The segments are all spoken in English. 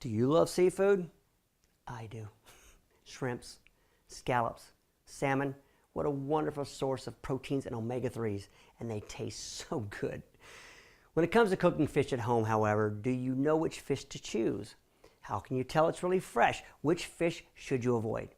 Do you love seafood? I do. Shrimps, scallops, salmon, what a wonderful source of proteins and omega-3s, and they taste so good. When it comes to cooking fish at home, however, do you know which fish to choose? How can you tell it's really fresh? Which fish should you avoid?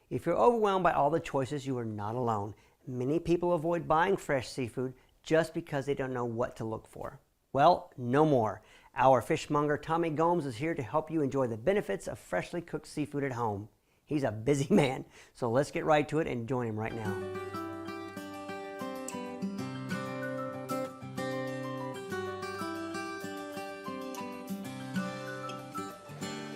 If you're overwhelmed by all the choices, you are not alone. Many people avoid buying fresh seafood just because they don't know what to look for. Well, no more. Our fishmonger Tommy Gomes is here to help you enjoy the benefits of freshly cooked seafood at home. He's a busy man, so let's get right to it and join him right now.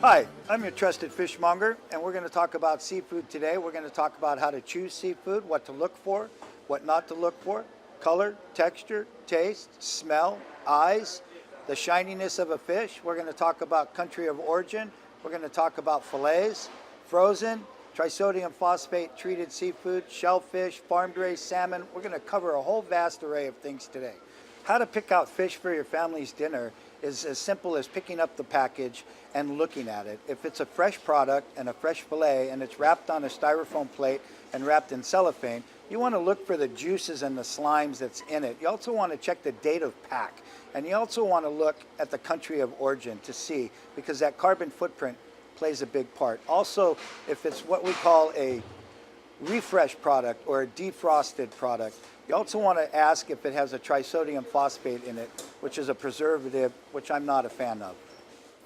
Hi, I'm your trusted fishmonger, and we're going to talk about seafood today. We're going to talk about how to choose seafood, what to look for, what not to look for, color, texture, taste, smell, eyes, the shininess of a fish. We're going to talk about country of origin. We're going to talk about fillets, frozen, trisodium phosphate treated seafood, shellfish, farm-raised salmon. We're going to cover a whole vast array of things today. How to pick out fish for your family's dinner is as simple as picking up the package and looking at it. If it's a fresh product and a fresh fillet and it's wrapped on a styrofoam plate and wrapped in cellophane, you want to look for the juices and the slimes that's in it. You also want to check the date of pack, and you also want to look at the country of origin to see, because that carbon footprint plays a big part. Also, if it's what we call a refresh product or a defrosted product, you also want to ask if it has a trisodium phosphate in it, which is a preservative, which I'm not a fan of.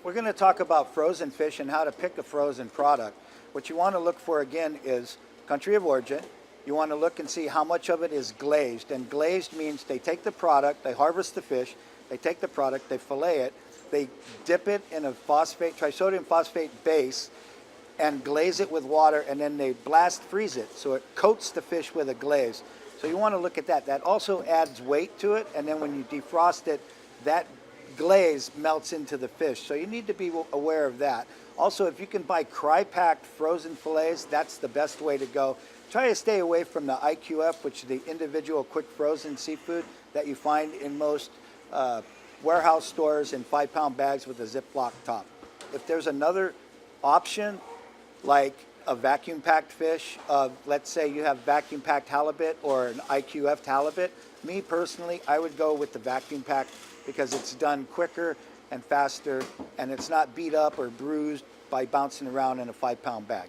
We're going to talk about frozen fish and how to pick a frozen product. What you want to look for again is country of origin. You want to look and see how much of it is glazed, and glazed means they take the product, they harvest the fish, they take the product, they fillet it, they dip it in a trisodium phosphate base and glaze it with water, and then they blast freeze it so it coats the fish with a glaze. So you want to look at that. That also adds weight to it, and then when you defrost it, that glaze melts into the fish. So you need to be aware of that. Also, if you can buy cry-packed frozen fillets, that's the best way to go. Try to stay away from the IQF, which is the individual quick frozen seafood that you find in most warehouse stores in 5-pound bags with a Ziploc top. If there's another option, like a vacuum-packed fish, let's say you have vacuum-packed halibut or an IQF halibut, me personally, I would go with the vacuum-packed because it's done quicker and faster, and it's not beat up or bruised by bouncing around in a 5-pound bag.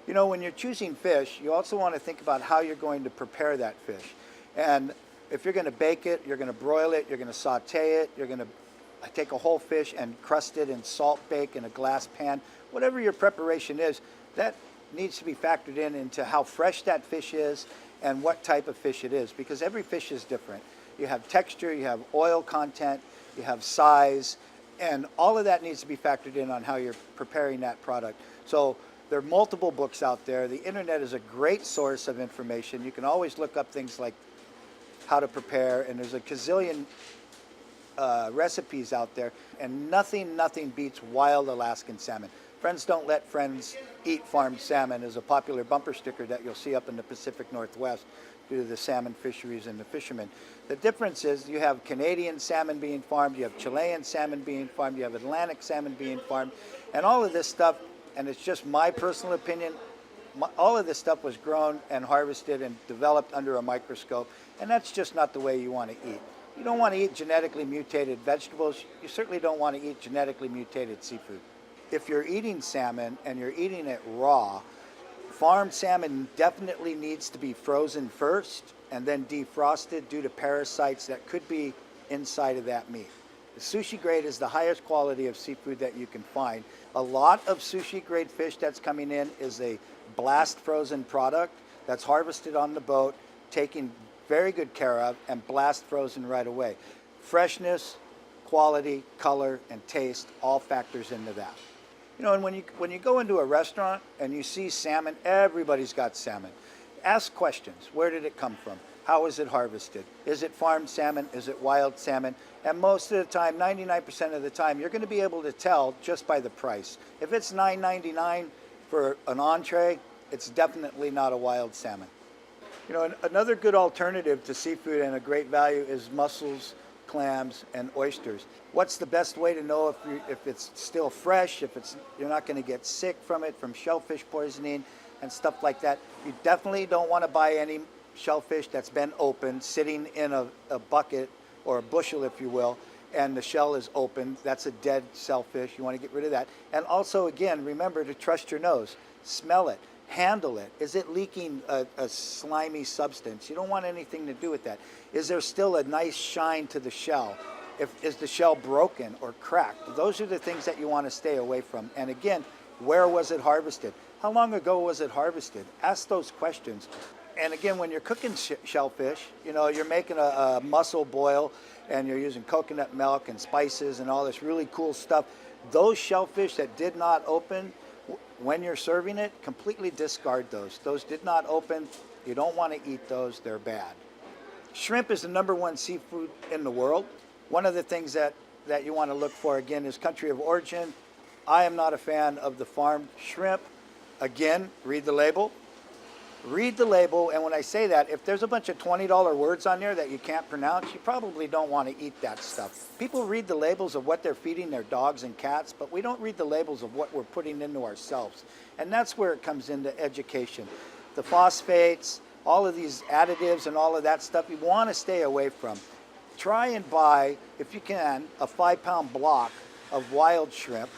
You know, when you're choosing fish, you also want to think about how you're going to prepare that fish. And if you're going to bake it, you're going to broil it, you're going to saute it, you're going to take a whole fish and crust it in salt bake in a glass pan. Whatever your preparation is, that needs to be factored into how fresh that fish is and what type of fish it is, because every fish is different. You have texture, you have oil content, you have size, and all of that needs to be factored in on how you're preparing that product. So there are multiple books out there. The internet is a great source of information. You can always look up things like how to prepare, and there's a gazillion recipes out there, and nothing beats wild Alaskan salmon. Friends don't let friends eat farmed salmon is a popular bumper sticker that you'll see up in the Pacific Northwest due to the salmon fisheries and the fishermen. The difference is you have Canadian salmon being farmed, you have Chilean salmon being farmed, you have Atlantic salmon being farmed, and all of this stuff, and it's just my personal opinion, all of this stuff was grown and harvested and developed under a microscope, and that's just not the way you want to eat. You don't want to eat genetically mutated vegetables. You certainly don't want to eat genetically mutated seafood. If you're eating salmon and you're eating it raw, farmed salmon definitely needs to be frozen first and then defrosted due to parasites that could be inside of that meat. The sushi grade is the highest quality of seafood that you can find. A lot of sushi grade fish that's coming in is a blast frozen product that's harvested on the boat, taken very good care of, and blast frozen right away. Freshness, quality, color, and taste all factors into that. You know, and when you go into a restaurant and you see salmon, everybody's got salmon. Ask questions. Where did it come from? How is it harvested? Is it farmed salmon? Is it wild salmon? And most of the time, 99% of the time, you're going to be able to tell just by the price. If it's $9.99 for an entree, it's definitely not a wild salmon. You know, another good alternative to seafood and a great value is mussels, clams, and oysters. What's the best way to know if it's still fresh, if you're not going to get sick from it, from shellfish poisoning and stuff like that? You definitely don't want to buy any shellfish that's been opened, sitting in a bucket or a bushel, if you will, and the shell is open. That's a dead shellfish. You want to get rid of that. And also, again, remember to trust your nose. Smell it. Handle it. Is it leaking a slimy substance? You don't want anything to do with that. Is there still a nice shine to the shell? Is the shell broken or cracked? Those are the things that you want to stay away from. And again, where was it harvested? How long ago was it harvested? Ask those questions. And again, when you're cooking shellfish, you know, you're making a mussel boil and you're using coconut milk and spices and all this really cool stuff. Those shellfish that did not open, when you're serving it, completely discard those. Those did not open. You don't want to eat those. They're bad. Shrimp is the #1 seafood in the world. One of the things that you want to look for, again, is country of origin. I am not a fan of the farmed shrimp. Again, read the label. Read the label, and when I say that, if there's a bunch of $20 words on there that you can't pronounce, you probably don't want to eat that stuff. People read the labels of what they're feeding their dogs and cats, but we don't read the labels of what we're putting into ourselves. And that's where it comes into education. The phosphates, all of these additives and all of that stuff, you want to stay away from. Try and buy, if you can, a 5-pound block of wild shrimp.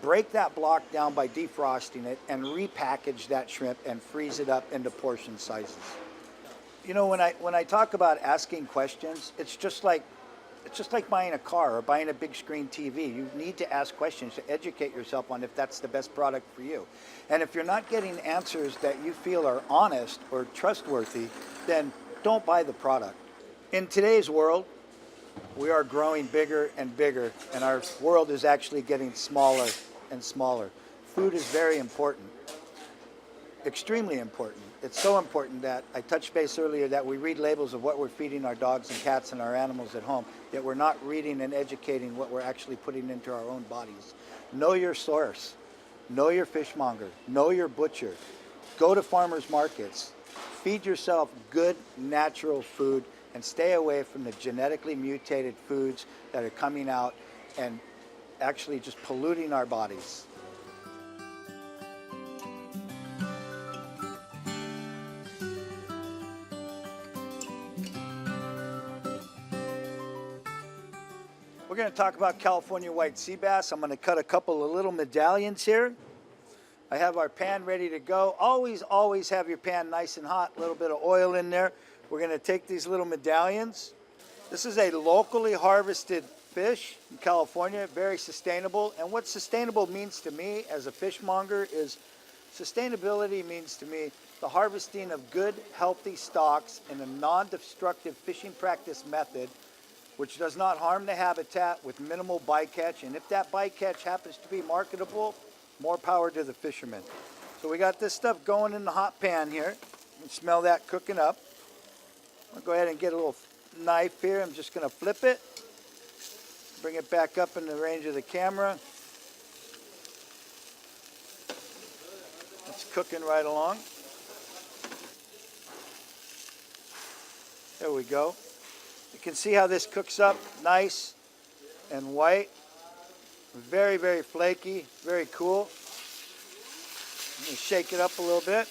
Break that block down by defrosting it and repackage that shrimp and freeze it up into portion sizes. You know, when I talk about asking questions, it's just like buying a car or buying a big screen TV. You need to ask questions to educate yourself on if that's the best product for you. And if you're not getting answers that you feel are honest or trustworthy, then don't buy the product. In today's world, we are growing bigger and bigger, and our world is actually getting smaller and smaller. Food is very important, extremely important. It's so important that I touched base earlier that we read labels of what we're feeding our dogs and cats and our animals at home, yet we're not reading and educating what we're actually putting into our own bodies. Know your source. Know your fishmonger. Know your butcher. Go to farmers markets. Feed yourself good, natural food, and stay away from the genetically mutated foods that are coming out and actually just polluting our bodies. We're going to talk about California white sea bass. I'm going to cut a couple of little medallions here. I have our pan ready to go. Always have your pan nice and hot, a little bit of oil in there. We're going to take these little medallions. This is a locally harvested fish in California, very sustainable. And what sustainable means to me as a fishmonger is sustainability means to me the harvesting of good, healthy stocks in a non-destructive fishing practice method, which does not harm the habitat with minimal bycatch. And if that bycatch happens to be marketable, more power to the fishermen. So we got this stuff going in the hot pan here. You can smell that cooking up. I'll go ahead and get a little knife here. I'm just going to flip it. Bring it back up in the range of the camera. It's cooking right along. There we go. You can see how this cooks up nice and white. Very, very flaky, very cool. Let me shake it up a little bit.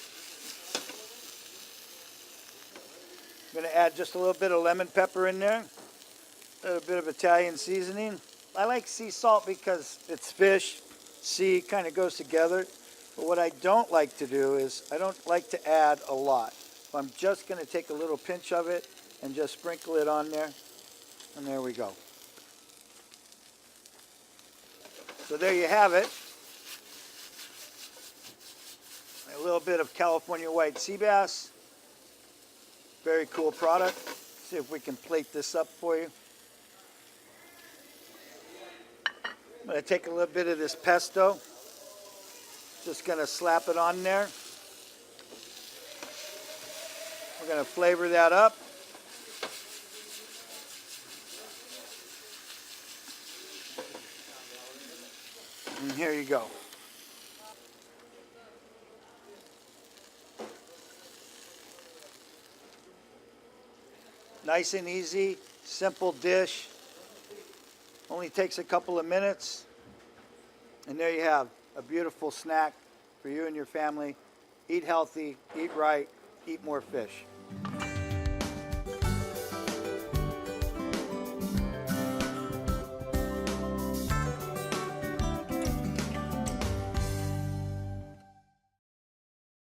I'm going to add just a little bit of lemon pepper in there. A little bit of Italian seasoning. I like sea salt because it's fish. Sea kind of goes together. But what I don't like to do is I don't like to add a lot. So I'm just going to take a little pinch of it and just sprinkle it on there. And there we go. So there you have it. A little bit of California white sea bass. Very cool product. See if we can plate this up for you. I'm going to take a little bit of this pesto. Just going to slap it on there. We're going to flavor that up. And here you go. Nice and easy, simple dish. Only takes a couple of minutes. And there you have a beautiful snack for you and your family. Eat healthy, eat right, eat more fish.